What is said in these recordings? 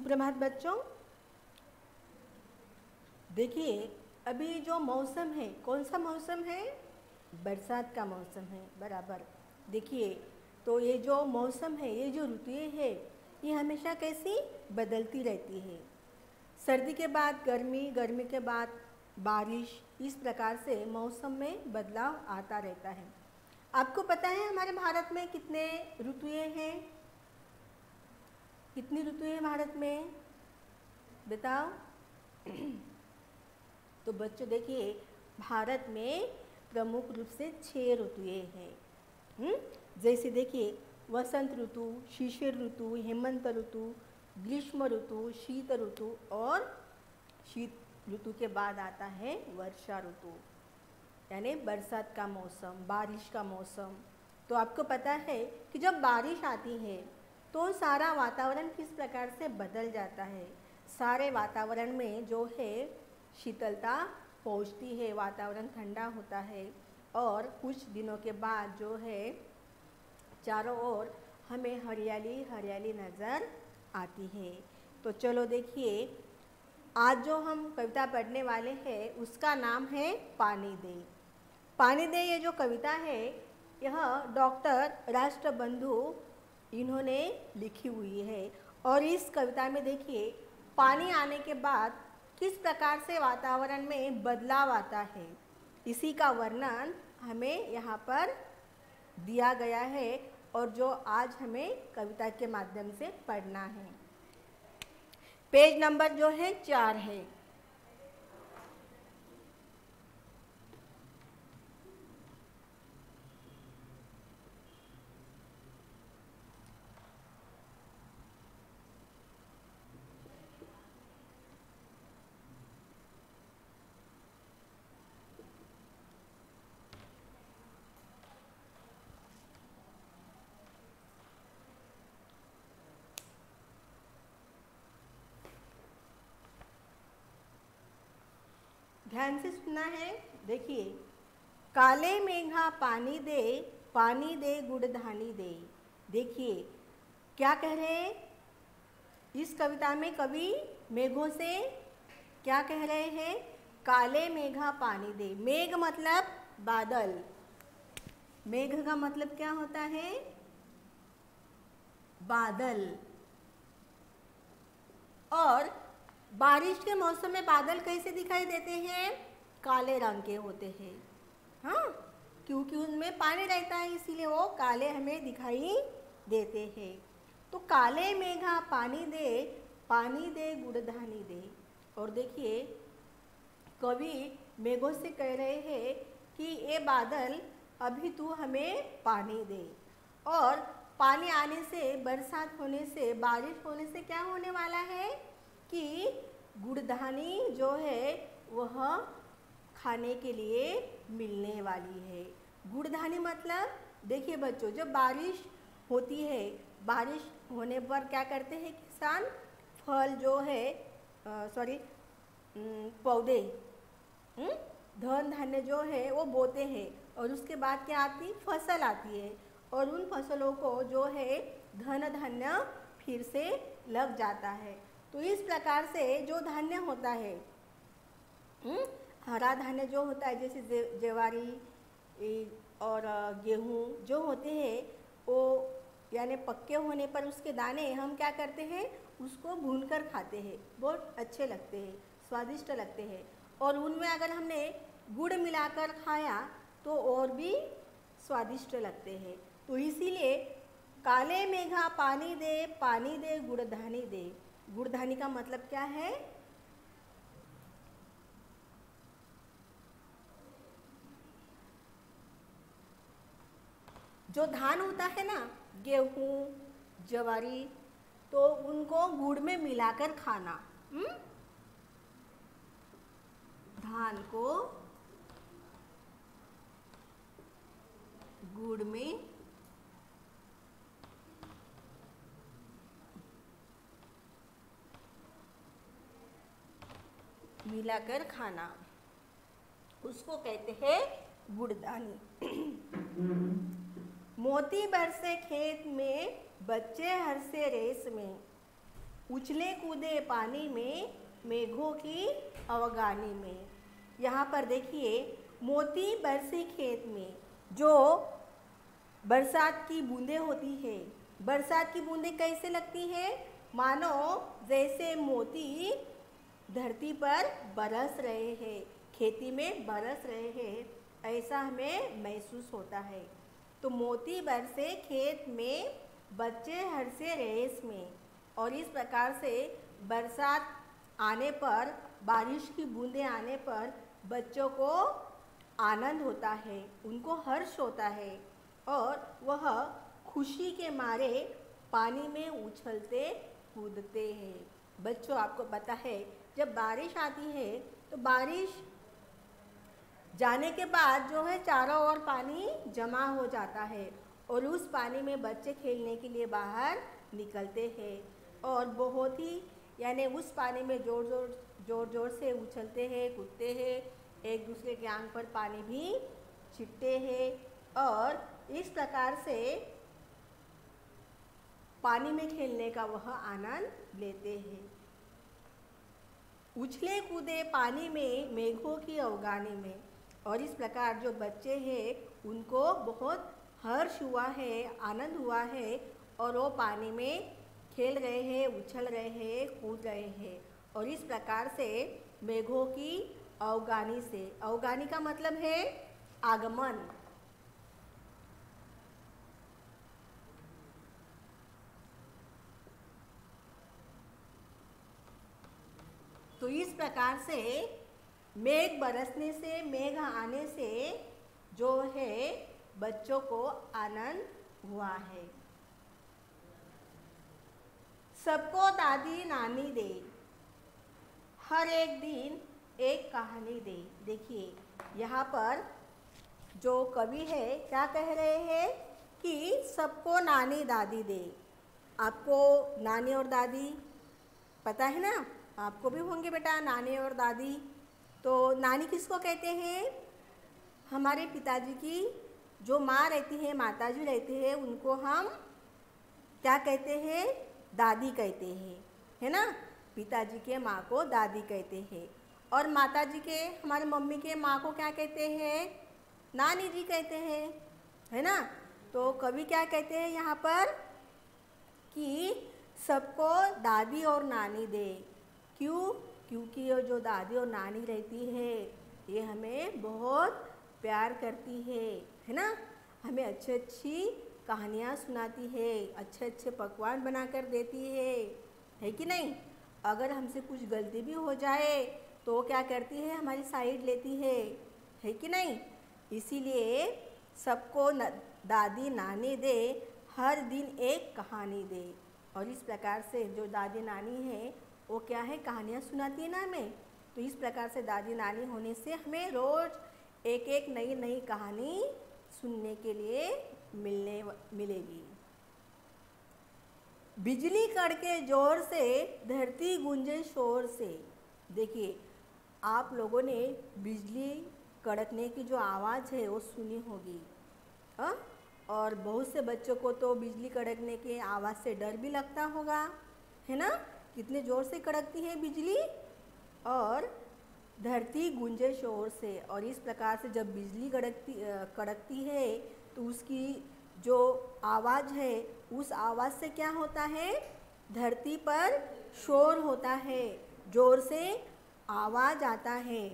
सुप्रभात बच्चों। देखिए, अभी जो मौसम है, कौन सा मौसम है? बरसात का मौसम है, बराबर। देखिए, तो ये जो मौसम है, ये जो ऋतुएं है, ये हमेशा कैसी बदलती रहती है। सर्दी के बाद गर्मी, गर्मी के बाद बारिश, इस प्रकार से मौसम में बदलाव आता रहता है। आपको पता है हमारे भारत में कितने ऋतुएं हैं? कितनी ऋतुएं हैं भारत में, बताओ। तो बच्चों देखिए, भारत में प्रमुख रूप से 6 ऋतुएं हैं। जैसे देखिए, वसंत ऋतु, शिशिर ऋतु, हेमंत ऋतु, ग्रीष्म ऋतु, शीत ऋतु और शीत ऋतु के बाद आता है वर्षा ऋतु, यानी बरसात का मौसम, बारिश का मौसम। तो आपको पता है कि जब बारिश आती है तो सारा वातावरण किस प्रकार से बदल जाता है। सारे वातावरण में जो है शीतलता पहुँचती है, वातावरण ठंडा होता है और कुछ दिनों के बाद जो है चारों ओर हमें हरियाली हरियाली नज़र आती है। तो चलो देखिए, आज जो हम कविता पढ़ने वाले हैं उसका नाम है पानी दे। पानी दे ये जो कविता है, यह डॉक्टर राष्ट्रबंधु इन्होंने लिखी हुई है। और इस कविता में देखिए, पानी आने के बाद किस प्रकार से वातावरण में बदलाव आता है, इसी का वर्णन हमें यहाँ पर दिया गया है और जो आज हमें कविता के माध्यम से पढ़ना है। पेज नंबर जो है 4 है। ध्यान से सुनना है। देखिए, काले मेघा पानी दे गुड़धानी दे। देखिए क्या कह रहे हैं इस कविता में कवि? मेघों से क्या कह रहे हैं? काले मेघा पानी दे। मेघ मतलब बादल। मेघ का मतलब क्या होता है? बादल। और बारिश के मौसम में बादल कैसे दिखाई देते हैं? काले रंग के होते हैं। हाँ, क्योंकि उनमें पानी रहता है, इसीलिए वो काले हमें दिखाई देते हैं। तो काले मेघा पानी दे गुड़धानी दे। और देखिए, कवि मेघों से कह रहे हैं कि ये बादल अभी तू हमें पानी दे। और पानी आने से, बरसात होने से, बारिश होने से क्या होने वाला है कि गुड़धानी जो है वह खाने के लिए मिलने वाली है। गुड़धानी मतलब देखिए बच्चों, जब बारिश होती है, बारिश होने पर क्या करते हैं किसान? फल जो है पौधे, धन धान्य जो है वो बोते हैं और उसके बाद क्या आती? फसल आती है और उन फसलों को जो है धन धान्य फिर से लग जाता है। तो इस प्रकार से जो धान्य होता है, हरा धान्य जो होता है, जैसे ज्वारी और गेहूँ जो होते हैं, वो यानी पक्के होने पर उसके दाने हम क्या करते हैं? उसको भूनकर खाते हैं। बहुत अच्छे लगते हैं, स्वादिष्ट लगते हैं। और उनमें अगर हमने गुड़ मिलाकर खाया तो और भी स्वादिष्ट लगते हैं। तो इसीलिए काले मेघा पानी दे गुड़धानी दे। गुड़धानी का मतलब क्या है? जो धान होता है ना, गेहूँ, ज्वारी, तो उनको गुड़ में मिलाकर खाना। धान को गुड़ में मिलाकर खाना, उसको कहते हैं गुड़धानी। मोती बरसे खेत में, बच्चे हंसे रेस में। उछले कूदे पानी में, मेघों की अवगानी में। यहाँ पर देखिए, मोती बरसे खेत में। जो बरसात की बूंदें होती है, बरसात की बूंदें कैसे लगती हैं? मानो जैसे मोती धरती पर बरस रहे हैं, खेती में बरस रहे हैं, ऐसा हमें महसूस होता है। तो मोती बरसे खेत में, बच्चे हर्षे रेस में। और इस प्रकार से बरसात आने पर, बारिश की बूंदें आने पर बच्चों को आनंद होता है, उनको हर्ष होता है और वह खुशी के मारे पानी में उछलते कूदते हैं। बच्चों, आपको पता है जब बारिश आती है तो बारिश जाने के बाद जो है चारों ओर पानी जमा हो जाता है और उस पानी में बच्चे खेलने के लिए बाहर निकलते हैं और बहुत ही यानी उस पानी में जोर जोर से उछलते हैं, कूदते हैं, एक दूसरे के आंख पर पानी भी छिटते हैं और इस प्रकार से पानी में खेलने का वह आनंद लेते हैं। उछले कूदे पानी में, मेघों की अवगानी में। और इस प्रकार जो बच्चे हैं उनको बहुत हर्ष हुआ है, आनंद हुआ है और वो पानी में खेल रहे हैं, उछल रहे हैं, कूद रहे हैं। और इस प्रकार से मेघों की अवगानी से, अवगानी का मतलब है आगमन। तो इस प्रकार से मेघ बरसने से, मेघ आने से जो है बच्चों को आनंद हुआ है। सबको दादी नानी दे, हर एक दिन एक कहानी दे। देखिए, यहाँ पर जो कवि है क्या कह रहे हैं कि सबको नानी दादी दे। आपको नानी और दादी पता है ना, आपको भी होंगे बेटा नानी और दादी। तो नानी किसको कहते हैं? हमारे पिताजी की जो माँ रहती है, माताजी रहती है, उनको हम क्या कहते हैं? दादी कहते हैं, है ना। पिताजी के माँ को दादी कहते हैं और माताजी के, हमारे मम्मी के माँ को क्या कहते हैं? नानी जी कहते हैं, है ना। तो कवि क्या कहते हैं यहाँ पर कि सबको दादी और नानी दे। क्यों? क्योंकि ये जो दादी और नानी रहती है ये हमें बहुत प्यार करती है ना। हमें अच्छी अच्छी कहानियाँ सुनाती है, अच्छे अच्छे पकवान बना कर देती है कि नहीं। अगर हमसे कुछ गलती भी हो जाए तो क्या करती है? हमारी साइड लेती है कि नहीं। इसीलिए सबको दादी नानी दे, हर दिन एक कहानी दे। और इस प्रकार से जो दादी नानी है वो क्या है? कहानियाँ सुनाती है ना हमें। तो इस प्रकार से दादी नानी होने से हमें रोज़ एक एक नई नई कहानी सुनने के लिए मिलेगी। बिजली कड़के जोर से, धरती गूंजे शोर से। देखिए, आप लोगों ने बिजली कड़कने की जो आवाज़ है वो सुनी होगी, हाँ। और बहुत से बच्चों को तो बिजली कड़कने की आवाज़ से डर भी लगता होगा, है ना। कितने ज़ोर से कड़कती है बिजली। और धरती गूंजे शोर से। और इस प्रकार से जब बिजली कड़कती है तो उसकी जो आवाज़ है उस आवाज़ से क्या होता है? धरती पर शोर होता है, ज़ोर से आवाज़ आता है।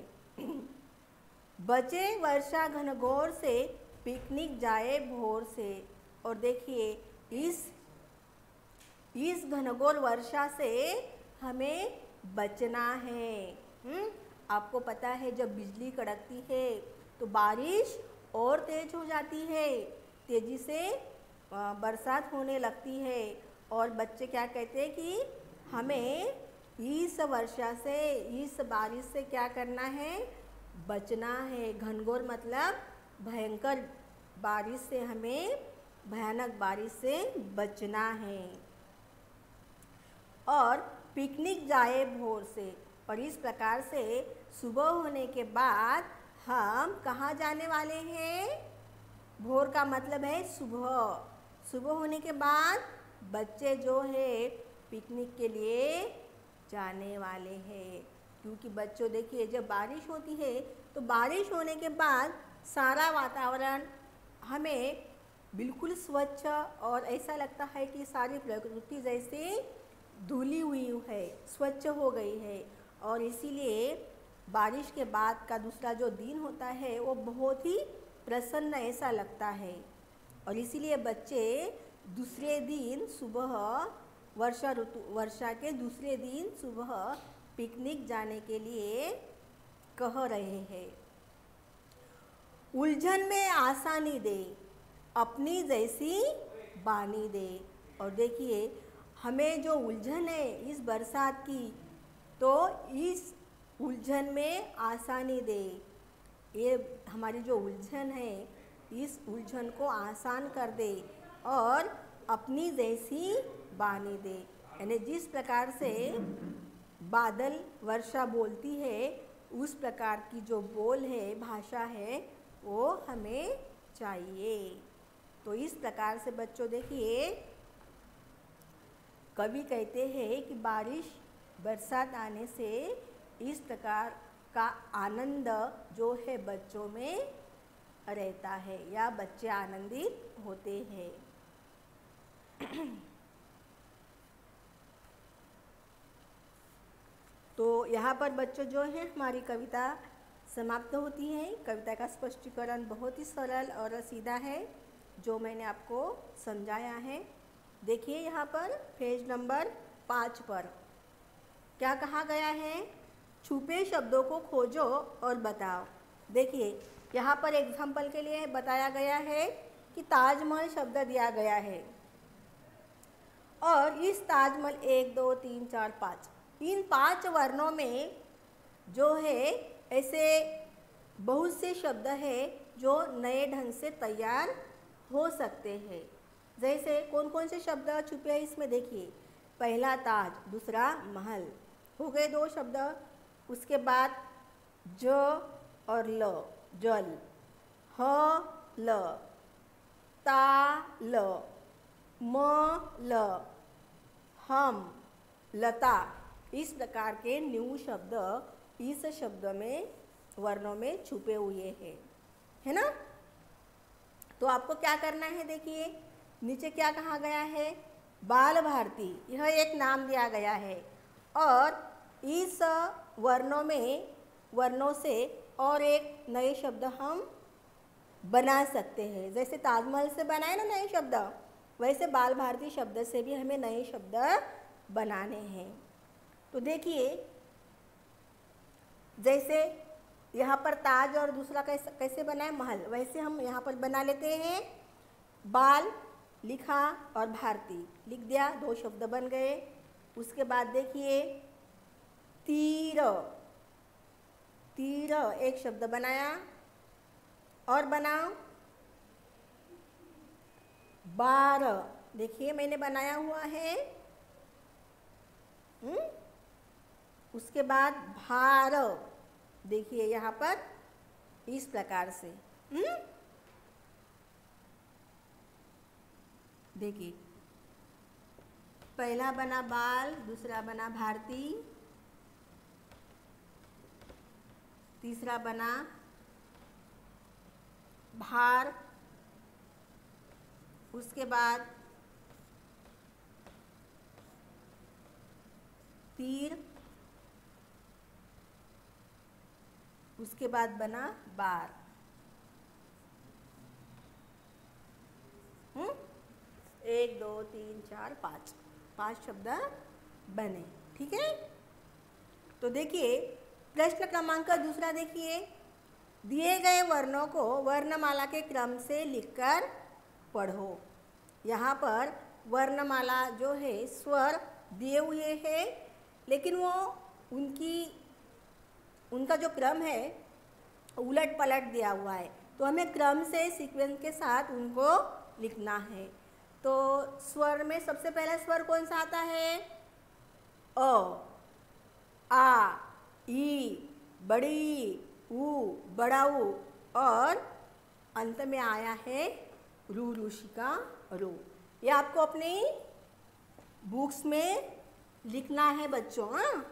बचे वर्षा घनघोर से, पिकनिक जाए भोर से। और देखिए, इस घनघोर वर्षा से हमें बचना है। आपको पता है जब बिजली कड़कती है तो बारिश और तेज हो जाती है, तेज़ी से बरसात होने लगती है। और बच्चे क्या कहते हैं कि हमें इस वर्षा से, इस बारिश से क्या करना है? बचना है। घनघोर मतलब भयंकर बारिश से, हमें भयानक बारिश से बचना है। और पिकनिक जाए भोर से। और इस प्रकार से सुबह होने के बाद हम कहाँ जाने वाले हैं? भोर का मतलब है सुबह। सुबह होने के बाद बच्चे जो है पिकनिक के लिए जाने वाले हैं। क्योंकि बच्चों देखिए, जब बारिश होती है तो बारिश होने के बाद सारा वातावरण हमें बिल्कुल स्वच्छ और ऐसा लगता है कि सारी प्रकृति जैसे धुली हुई है, स्वच्छ हो गई है। और इसीलिए बारिश के बाद का दूसरा जो दिन होता है वो बहुत ही प्रसन्न ऐसा लगता है। और इसीलिए बच्चे दूसरे दिन सुबह वर्षा के दूसरे दिन सुबह पिकनिक जाने के लिए कह रहे हैं। उलझन में आसानी दे, अपनी जैसी बानी दे। और देखिए, हमें जो उलझन है इस बरसात की, तो इस उलझन में आसानी दे। ये हमारी जो उलझन है इस उलझन को आसान कर दे और अपनी जैसी बानी दे। यानी जिस प्रकार से बादल वर्षा बोलती है उस प्रकार की जो बोल है, भाषा है, वो हमें चाहिए। तो इस प्रकार से बच्चों देखिए, कवि कहते हैं कि बारिश बरसात आने से इस प्रकार का आनंद जो है बच्चों में रहता है या बच्चे आनंदित होते हैं। तो यहाँ पर बच्चों जो है हमारी कविता समाप्त होती है। कविता का स्पष्टीकरण बहुत ही सरल और सीधा है जो मैंने आपको समझाया है। देखिए यहाँ पर पेज नंबर 5 पर क्या कहा गया है, छुपे शब्दों को खोजो और बताओ। देखिए यहाँ पर एग्जाम्पल के लिए बताया गया है कि ताजमहल शब्द दिया गया है और इस ताजमहल 1 2 3 4 5 इन 5 वर्णों में जो है ऐसे बहुत से शब्द है जो नए ढंग से तैयार हो सकते हैं। जैसे कौन कौन से शब्द छुपे हैं इसमें देखिए, पहला ताज, दूसरा महल, हो गए 2 शब्द। उसके बाद ज और ल, जल, ह ल, ता ल, म ल, हम, लता, इस प्रकार के न्यू शब्द इस शब्द में वर्णों में छुपे हुए हैं, है ना। तो आपको क्या करना है, देखिए नीचे क्या कहा गया है, बाल भारती, यह एक नाम दिया गया है और इस वर्णों से और एक नए शब्द हम बना सकते हैं। जैसे ताजमहल से बनाए ना नए शब्द, वैसे बाल भारती शब्द से भी हमें नए शब्द बनाने हैं। तो देखिए जैसे यहाँ पर ताज और दूसरा कैसे बनाए महल, वैसे हम यहाँ पर बना लेते हैं। बाल लिखा और भारती लिख दिया, 2 शब्द बन गए। उसके बाद देखिए तीर, तीर एक शब्द बनाया और बनाओ बार, देखिए मैंने बनाया हुआ है। उसके बाद भार, देखिए यहाँ पर इस प्रकार से देखिए पहला बना बाल, दूसरा बना भारती, तीसरा बना भार, उसके बाद तीर, उसके बाद बना बार। 1 2 3 4 5 शब्द बने, ठीक है। तो देखिए प्रश्न क्रमांक दूसरा देखिए, दिए गए वर्णों को वर्णमाला के क्रम से लिखकर पढ़ो। यहाँ पर वर्णमाला जो है स्वर दिए हुए हैं, लेकिन वो उनका जो क्रम है उलट पलट दिया हुआ है, तो हमें क्रम से सीक्वेंस के साथ उनको लिखना है। तो स्वर में सबसे पहला स्वर कौन सा आता है, अ, आ, ई, बड़ी, ऊ, बड़ा ऊ, और अंत में आया है रू, ऋषि का रू। ये आपको अपनी बुक्स में लिखना है बच्चों। हाँ,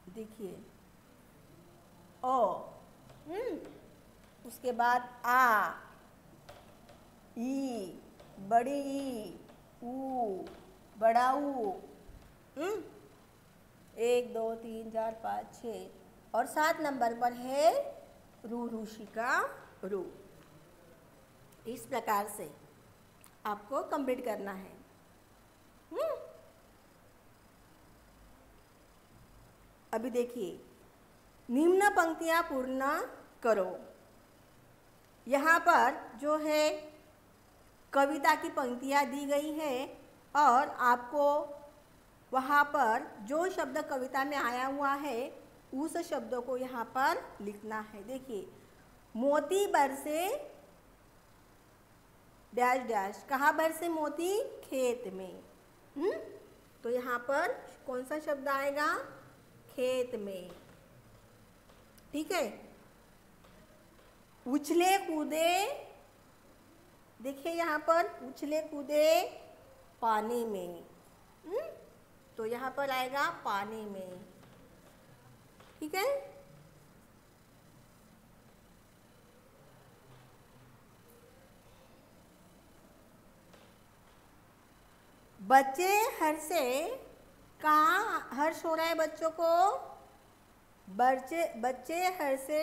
देखिए ओ, उसके बाद आ, ई, बड़ी ई, ऊ, बड़ा ऊ, 1 2 3 4 5 6 और 7 नंबर पर है रू, ऋषि का रू। इस प्रकार से आपको कंप्लीट करना है। अभी देखिए, निम्न पंक्तियां पूर्ण करो। यहाँ पर जो है कविता की पंक्तियाँ दी गई है और आपको वहाँ पर जो शब्द कविता में आया हुआ है उस शब्दों को यहाँ पर लिखना है। देखिए, मोती बरसे डैश डैश, कहाँ बरसे मोती? खेत में। तो यहाँ पर कौन सा शब्द आएगा? खेत में। ठीक है। उछले कूदे, देखिए यहाँ पर उछले कूदे पानी में। तो यहाँ पर आएगा पानी में। ठीक है। बच्चे हर्षे, कहाँ हर्ष हो रहा है बच्चों को? बच्चे हर्षे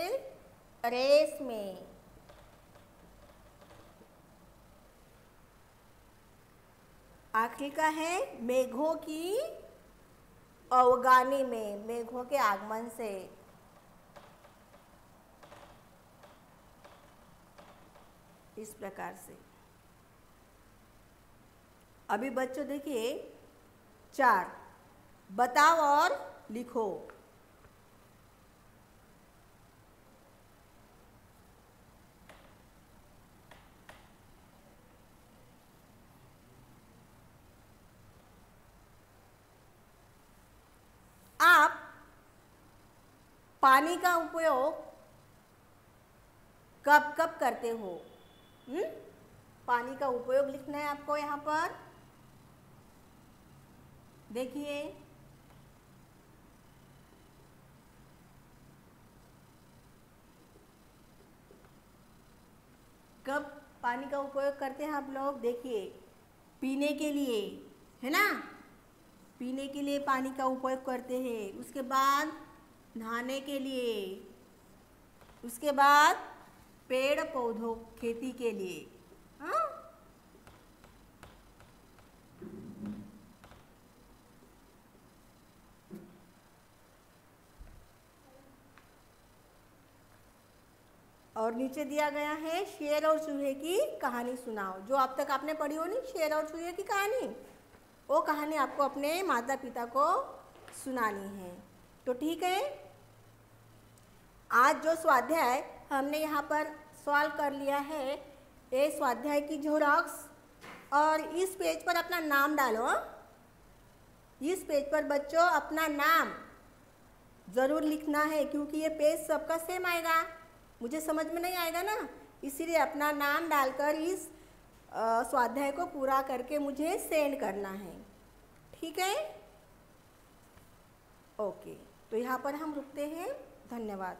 रेस में। आखिरी का है मेघों की अवगानी में, मेघों के आगमन से। इस प्रकार से अभी बच्चों देखिए 4 बताओ और लिखो। आप पानी का उपयोग कब कब करते हो? पानी का उपयोग लिखना है आपको यहाँ पर। देखिए, कब पानी का उपयोग करते हैं आप लोग? देखिए, पीने के लिए, है ना? पीने के लिए पानी का उपयोग करते हैं। उसके बाद नहाने के लिए, उसके बाद पेड़ पौधों खेती के लिए। हाँ, और नीचे दिया गया है शेर और चूहे की कहानी सुनाओ। जो अब तक आपने पढ़ी हो नहीं, शेर और चूहे की कहानी, वो कहानी आपको अपने माता पिता को सुनानी है। तो ठीक है, आज जो स्वाध्याय हमने यहाँ पर सॉल्व कर लिया है, ये स्वाध्याय की झेरॉक्स और इस पेज पर अपना नाम डालो। इस पेज पर बच्चों अपना नाम ज़रूर लिखना है, क्योंकि ये पेज सबका सेम आएगा, मुझे समझ में नहीं आएगा ना, इसीलिए अपना नाम डालकर इस स्वाध्याय को पूरा करके मुझे सेंड करना है। ठीक है, ओके। तो यहाँ पर हम रुकते हैं। धन्यवाद।